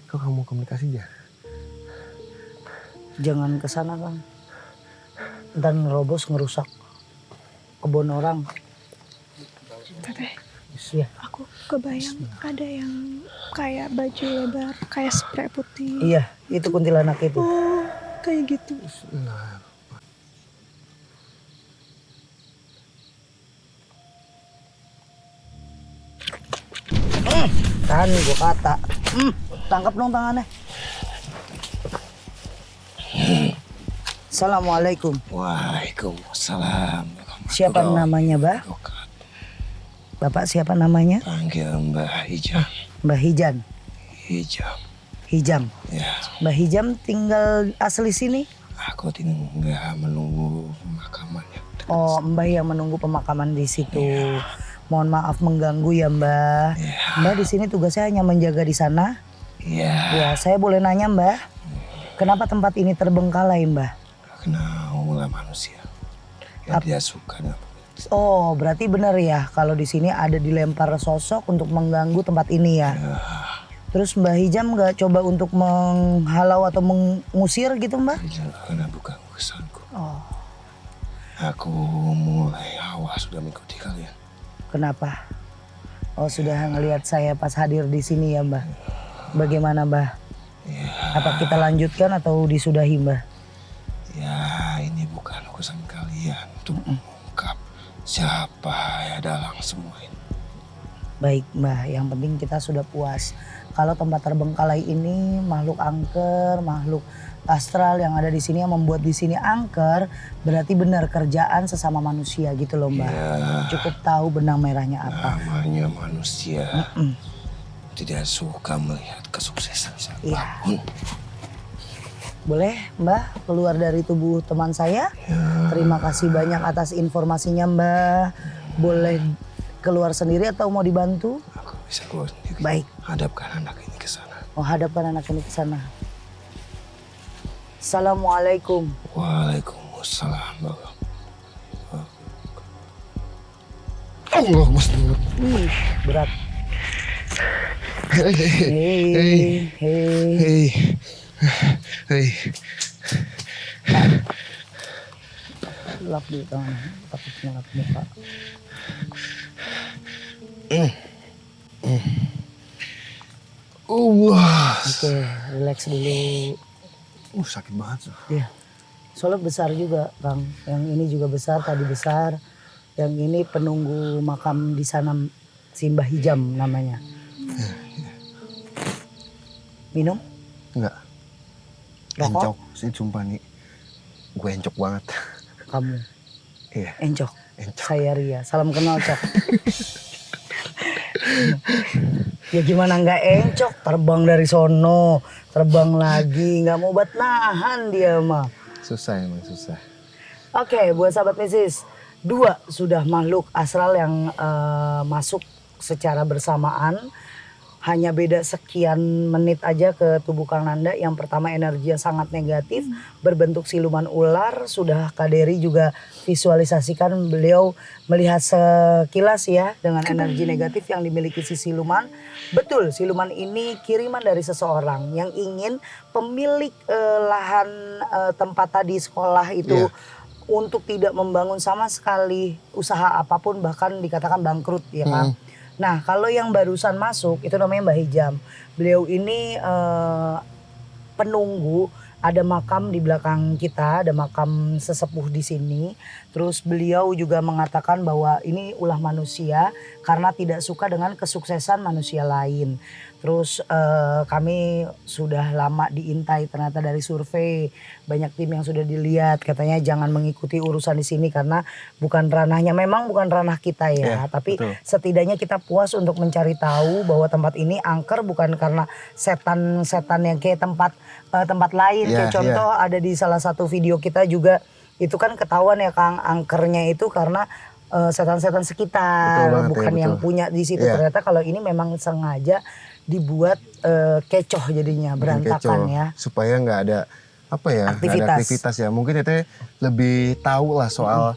Kalau kamu komunikasi aja. Jangan ke sana, Bang. Ntar nerobos ngerusak kebun orang. Teteh, Iya. aku kebayang ada yang kayak baju lebar, kayak spray putih. Iya, itu kuntilanak itu. Oh, kayak gitu. Tahan nih gua kata. Tangkap dong tangannya. Assalamualaikum. Waalaikumsalam. Siapa namanya, Bah? Bapak siapa namanya? Panggil Mbah Hijam. Mbah Hijan. Hijam. Hijam. Ya, Mbah Hijam tinggal asli sini? aku tinggal menunggu pemakamannya. Oh, Mbah yang menunggu pemakaman di situ. Mohon maaf mengganggu ya, Mbah. Mbah di sini tugasnya hanya menjaga di sana. Iya, Ya, saya boleh nanya, Mbah. Kenapa tempat ini terbengkalai, Mbah? karena ulah manusia yang dia suka dengan Oh, berarti benar ya kalau di sini ada dilempar sosok untuk mengganggu tempat ini ya. Terus Mbah Hijam nggak coba untuk menghalau atau mengusir gitu, Mbah? karena bukan urusanku. Oh, Aku mulai awas sudah mengikuti kalian. Kenapa? Oh, sudah ngelihat saya pas hadir di sini ya, Mbah. Bagaimana, Mbah? Ya, Apa kita lanjutkan atau disudahi, Mbah? ya ini bukan urusan kalian untuk mengungkap siapa ya dalam semua ini. Baik, Mbah. Yang penting kita sudah puas. Kalau tempat terbengkalai ini makhluk angker, makhluk astral yang ada di sini yang membuat di sini angker, berarti benar kerjaan sesama manusia gitu loh, Mbak. Ya. Cukup tahu benang merahnya apa. Namanya manusia tidak suka melihat kesuksesan Iya. siapapun. Boleh, Mbah, keluar dari tubuh teman saya? Terima kasih banyak atas informasinya, Mbah. Boleh keluar sendiri atau mau dibantu? Aku bisa keluar sendiri. Baik. Hadapkan anak ini ke sana. Oh, hadapkan anak ini ke sana. Assalamualaikum. Waalaikumsalam warahmatullahi wabarakatuh. Allah Masya. Wih, berat. Hei, Hei, hei. hei. Lap di tangan, takut ngelap muka. Wah, Oke, relax dulu. sakit banget. Iya. Soalnya besar juga, Kang. Yang ini juga besar, tadi besar. Yang ini penunggu makam di sana, Simbah Hijam namanya. Minum? Enggak. Rokok? Encok sih sumpah nih. Gue encok banget. Kamu? Iya. Encok? Encok. Saya Ria, salam kenal, Cok. Ya gimana nggak encok, terbang dari sono, terbang lagi, nggak mau buat nahan dia mah. Susah emang susah. Oke, buat sahabat Pisces, 2 sudah makhluk astral yang masuk secara bersamaan. Hanya beda sekian menit aja ke tubuh Kang Nanda. Yang pertama energinya sangat negatif, berbentuk siluman ular. Sudah Kak Dery juga visualisasikan beliau melihat sekilas ya dengan energi negatif yang dimiliki si siluman. Betul, siluman ini kiriman dari seseorang yang ingin pemilik lahan tempat tadi sekolah itu untuk tidak membangun sama sekali usaha apapun, bahkan dikatakan bangkrut ya kan. Nah kalau yang barusan masuk itu namanya Mbah Hijam. Beliau ini penunggu, ada makam di belakang kita, ada makam sesepuh di sini. Terus beliau juga mengatakan bahwa ini ulah manusia karena tidak suka dengan kesuksesan manusia lain. Terus kami sudah lama diintai ternyata dari survei, banyak tim yang sudah dilihat katanya jangan mengikuti urusan di sini karena bukan ranahnya, memang bukan ranah kita ya, tapi betul. setidaknya kita puas untuk mencari tahu bahwa tempat ini angker bukan karena setan-setan yang kayak tempat lain. Kayak contoh ada di salah satu video kita juga itu kan ketahuan ya Kang, angkernya itu karena setan-setan sekitar, Betul banget, bukan ya, yang betul. punya di situ. Ternyata kalau ini memang sengaja dibuat kecoh jadinya, berantakan Kecoh, ya. supaya nggak ada apa ya, nggak ada aktivitas ya. Mungkin Teteh lebih tahu lah soal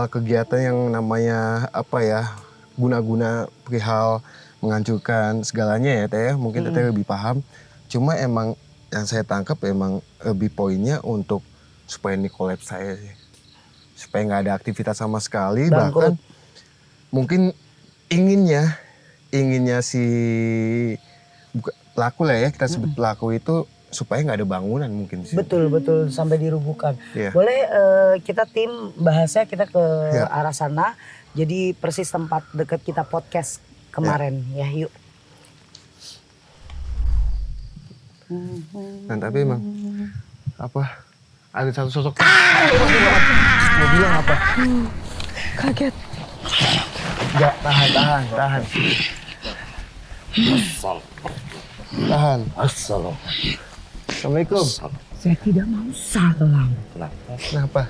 kegiatan yang namanya apa ya, guna-guna perihal menghancurkan segalanya ya Teh. Mungkin Teteh lebih paham. Cuma emang yang saya tangkap emang lebih poinnya untuk supaya ini kolaps saya sih. Supaya nggak ada aktivitas sama sekali. Bangkrut. Bahkan mungkin inginnya si pelaku lah ya, kita sebut pelaku itu supaya nggak ada bangunan mungkin sih. Betul sampai dirubuhkan. Iya. Boleh kita tim bahasnya kita ke Iya. arah sana. Jadi persis tempat dekat kita podcast kemarin ya, yuk. Nah tapi emang apa ada satu sosok. Mau bilang apa? Kaget. Enggak, tahan. Tahan. Assalamualaikum. Saya tidak mau salam. Kenapa?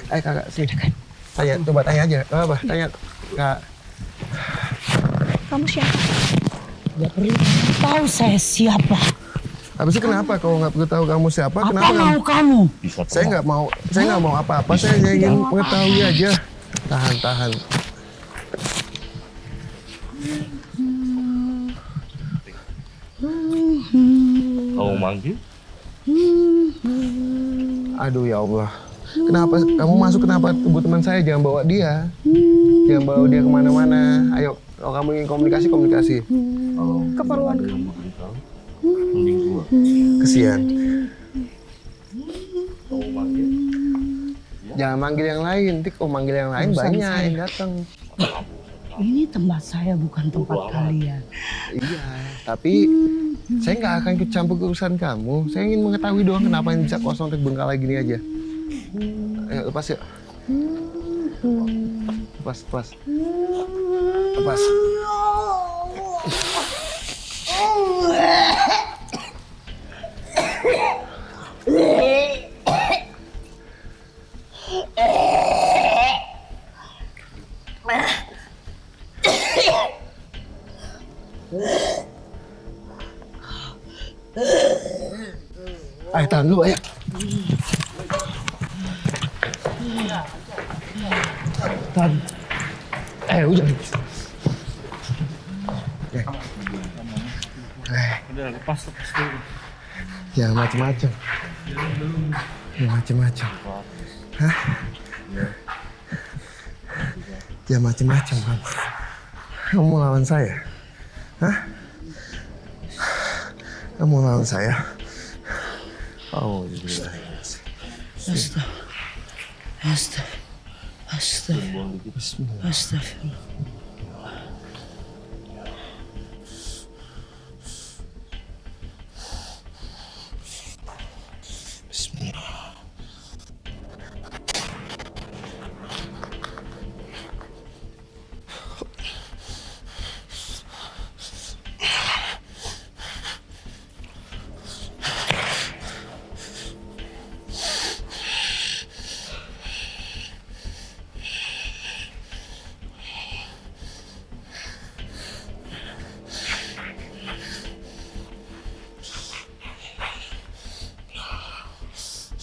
Kakak sini. Coba tanya aja. Apa? Tanya Kak. Kamu siapa? Gak perlu tahu saya siapa. Apa sih kenapa kalau nggak perlu tahu kamu siapa? Apa Kenapa mau kamu? Saya nggak mau apa-apa. Saya ingin mengetahui aja. Tahan. Kamu manggil? Aduh ya Allah. Kenapa kamu masuk, kenapa tubuh teman saya? Jangan bawa dia. Jangan bawa dia kemana-mana. Ayo, kalau kamu ingin komunikasi. Keperluan kamu. Kesian. Jangan manggil yang lain, nanti kalau manggil yang lain banyak yang datang. Ini tempat saya bukan tempat kalian. Iya, tapi saya nggak akan ikut campur urusan kamu. Saya ingin mengetahui doang kenapa ini bisa kosong terbengkalai gini aja. Ayo lepas yuk. Lepas. Ayo tahan dulu, ayo. Tahan. Hujan. Udah lepas dulu. Jangan macem-macem. Jangan macem-macem. Hah? Jangan macem-macem, kamu. Kamu mau lawan saya? Hah? Kamu mau lawan saya? Oh, Astagfirullah.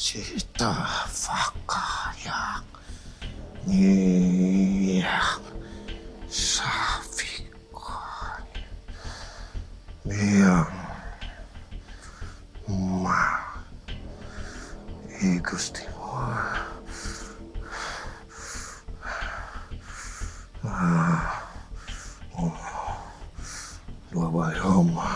Sita Fakayang Niyang Safikon Niyang Ma Gusti Dua bayoma.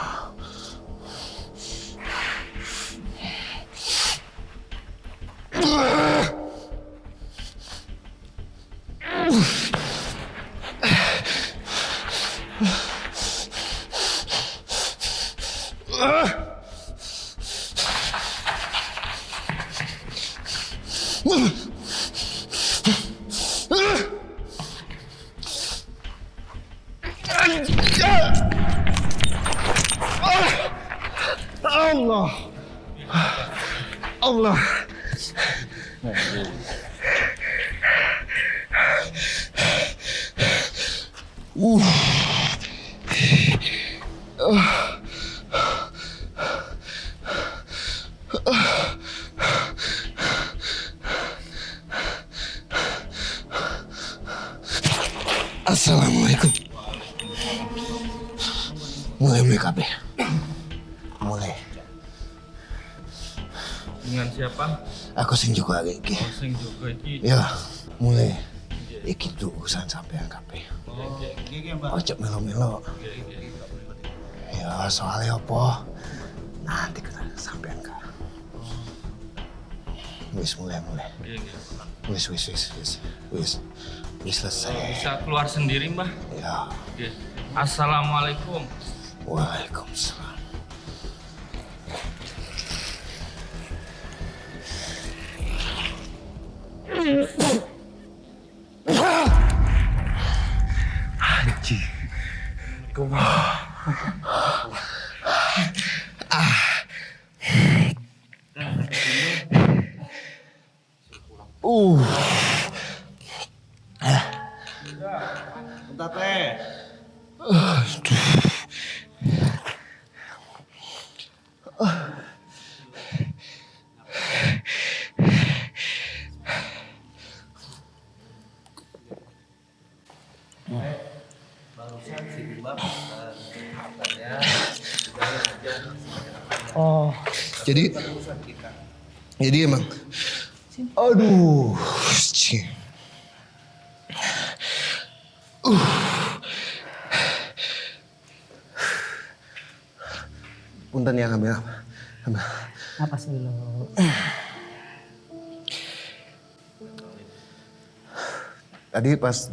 Allah. Assalamualaikum. Mulai KB. Mulai. Dengan siapa? Aku sing juga iki. Oh, sing juga iki. Ya, mulai. Iki tuh urusan sampean kabeh. Oh, iki Mbak. Ojo melo-melo. Ya, soalnya apa? Nanti kita sampean ka. Wis mulai. Wis selesai. Bisa keluar sendiri, Mbah? Ya. Oke. Assalamualaikum. Waalaikumsalam. Anjing. Bentar, Teh. Jadi emang Aduh. Cing. Punten ya ambil. Napas dulu. Tadi pas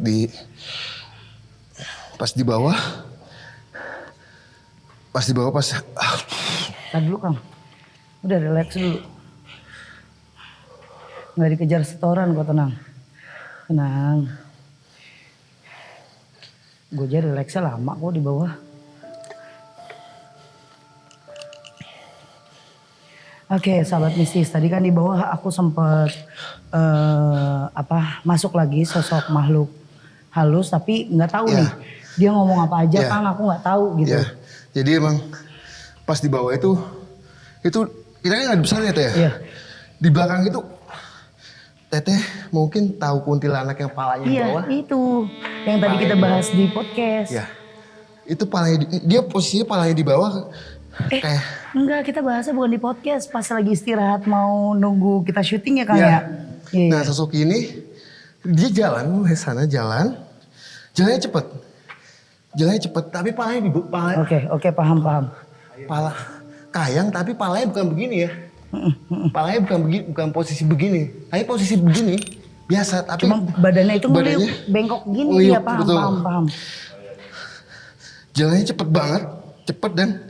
di bawah Tadi dulu Kang. Udah relax dulu. Nggak dikejar setoran kok, tenang. Tenang. Gue aja relaxnya lama kok di bawah. Oke, sahabat mistis. Tadi kan di bawah aku sempet masuk lagi sosok makhluk halus, tapi nggak tahu nih dia ngomong apa aja, Kang. Aku nggak tahu gitu. Ya. Jadi emang pas di bawah itu kita kan nggak bisa lihat ya. Iya. Di belakang itu Teteh mungkin tahu kuntilanak yang palanya di bawah. Iya, itu yang tadi kita bahas di podcast. Ya. Itu palanya dia posisinya palanya di bawah. Kayak Enggak, kita bahasnya bukan di podcast, pas lagi istirahat mau nunggu kita syuting ya Kang Iya. ya. Iya. Nah sosok ini dia jalan ke sana jalannya cepet tapi palanya Oke, paham. pala kayang tapi palanya bukan begini ya. Palanya bukan posisi begini. Hanya posisi begini biasa tapi Cuma badannya itu ngeliuk, bengkok gini ngeliuk, ya, betul. paham. Jalannya cepet dan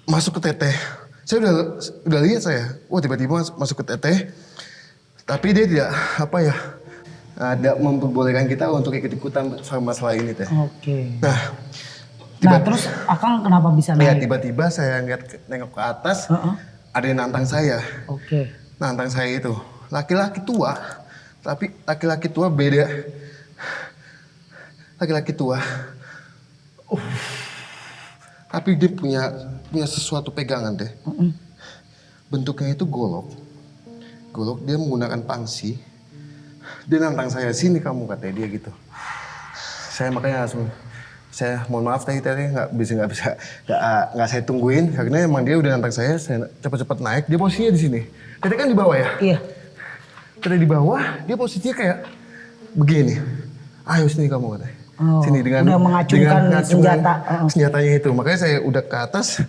masuk ke Teteh. Saya udah lihat wah tiba-tiba masuk ke Teteh. Tapi dia tidak ada memperbolehkan kita untuk ikut-ikutan sama masalah ini Teh. Oke. Nah, Terus Akang kenapa bisa ya naik? tiba-tiba saya nengok ke atas, ada yang nantang saya. Oke. Nantang saya itu laki-laki tua, tapi laki-laki tua beda. Laki-laki tua. Tapi dia punya sesuatu pegangan Teh. Bentuknya itu golok. Dia menggunakan pangsi. Dia nantang saya, sini kamu katanya dia gitu. Saya makanya langsung, saya mohon maaf tadi nggak saya tungguin karena emang dia udah nantang saya cepet-cepet naik. Dia posisinya di sini. Tadi kan di bawah ya? Iya. Tadi di bawah, dia posisinya kayak begini. Ayo sini kamu katanya. Oh, Sini dengan udah mengacungkan senjata. Senjatanya itu. Makanya saya udah ke atas.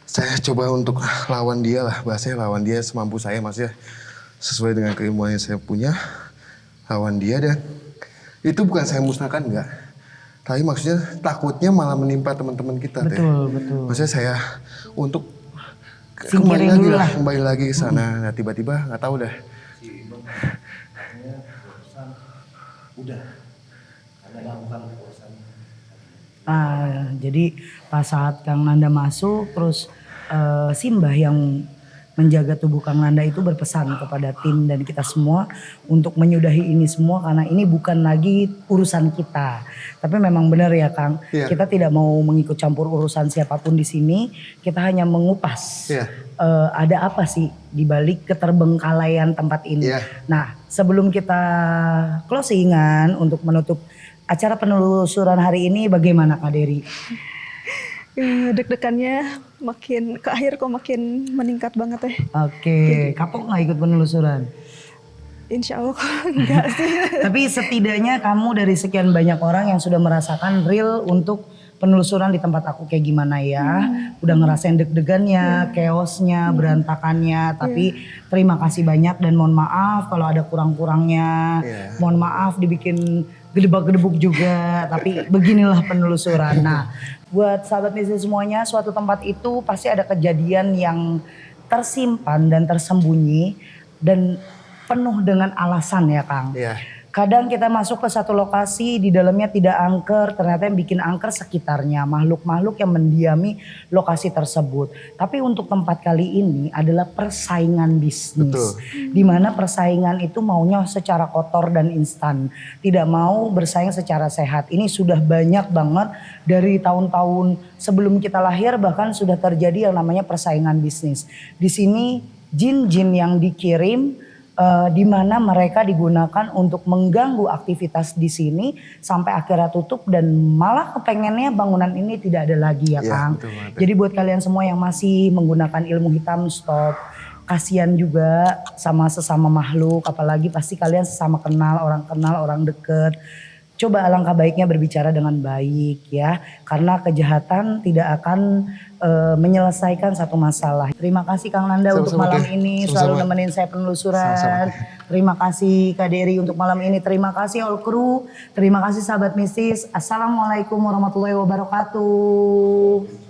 Saya coba untuk lawan dia lah. Bahasanya lawan dia semampu saya. Maksudnya sesuai dengan keilmuan yang saya punya. Lawan dia dan itu bukan saya musnahkan enggak. Tapi maksudnya takutnya malah menimpa teman-teman kita. Betul. Maksudnya saya untuk Singkirin dulu lah. kembali lagi ke sana. Nah tiba-tiba nggak tahu dah. Jadi pas saat Kang Nanda masuk, terus Simbah yang menjaga tubuh Kang Nanda itu berpesan kepada tim dan kita semua untuk menyudahi ini semua karena ini bukan lagi urusan kita. Tapi memang benar ya Kang, kita tidak mau mengikut campur urusan siapapun di sini. Kita hanya mengupas ada apa sih di balik keterbengkalaian tempat ini. Nah, sebelum kita closingan untuk menutup acara penelusuran hari ini, bagaimana Kak Dery? Deg-degannya makin ke akhir kok makin meningkat banget ya. Oke, kapok nggak ikut penelusuran? Insya Allah enggak sih. Tapi setidaknya kamu dari sekian banyak orang yang sudah merasakan real untuk penelusuran di tempat aku kayak gimana ya. Udah ngerasain deg-degannya, chaosnya, berantakannya. Tapi terima kasih banyak dan mohon maaf kalau ada kurang-kurangnya. Mohon maaf dibikin gedebak-gedebuk juga. Tapi beginilah penelusuran. Nah, buat sahabat mistis semuanya, suatu tempat itu pasti ada kejadian yang tersimpan dan tersembunyi dan penuh dengan alasan ya Kang. Kadang kita masuk ke satu lokasi, di dalamnya tidak angker, ternyata yang bikin angker sekitarnya, makhluk-makhluk yang mendiami lokasi tersebut. Tapi untuk tempat kali ini adalah persaingan bisnis. Di mana persaingan itu maunya secara kotor dan instan, tidak mau bersaing secara sehat. Ini sudah banyak banget dari tahun-tahun sebelum kita lahir, bahkan sudah terjadi yang namanya persaingan bisnis. Di sini jin-jin yang dikirim di mana mereka digunakan untuk mengganggu aktivitas di sini sampai akhirnya tutup dan malah kepengennya bangunan ini tidak ada lagi ya Kang. Jadi buat kalian semua yang masih menggunakan ilmu hitam, stop. kasihan juga sama sesama makhluk, apalagi pasti kalian sesama kenal, orang deket. Coba alangkah baiknya berbicara dengan baik ya, karena kejahatan tidak akan menyelesaikan satu masalah. Terima kasih Kang Nanda untuk malam ini, selalu nemenin saya penelusuran. Terima kasih Kak Dery untuk malam ini, terima kasih all crew, terima kasih sahabat mistis. Assalamualaikum warahmatullahi wabarakatuh.